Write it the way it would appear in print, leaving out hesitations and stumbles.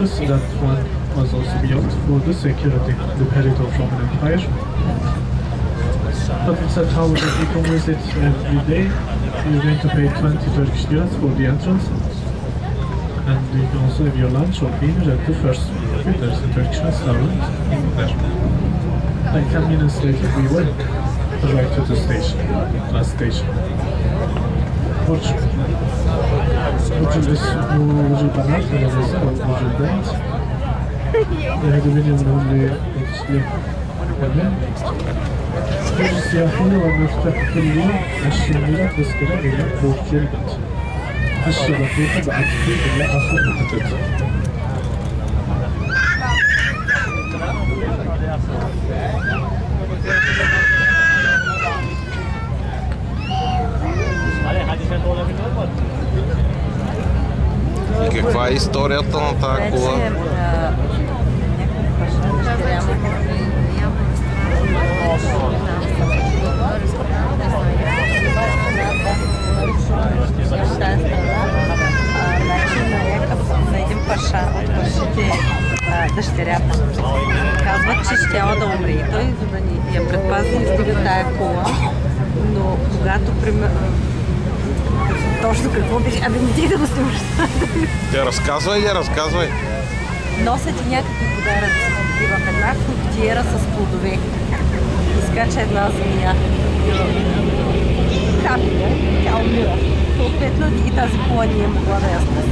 That one was also built for the security, the Perito from an empire. But it's a tower that you can visit every day. You're going to pay 20 Turkish liras for the entrance. And you can also have your lunch or dinner at the first floor. There's a Turkish restaurant in there. Like 10 minutes later we went right to the station, last station. وجه البنات ولا وجه البنت هذا منهم اللي يشتري وجه السياحية والمفتاح كل يوم 20 ليرة تذكرة إلى برج البنت الشبكية بعد فيه إلى آخر الخطط. И каква е историята на тази кола? На един паша от пашите дъщерята. Казват, че щяла да умре и той, за да ни я предпази, стига тая кола. Но когато точно какво беше? Абе, не ти да го снимаш. Я разказвай. Носят и някакви подаръци. И в една фруктиера с плодове изкача една змия. Капи, тя умира. Съответно и тази кола не е могла да я спаси.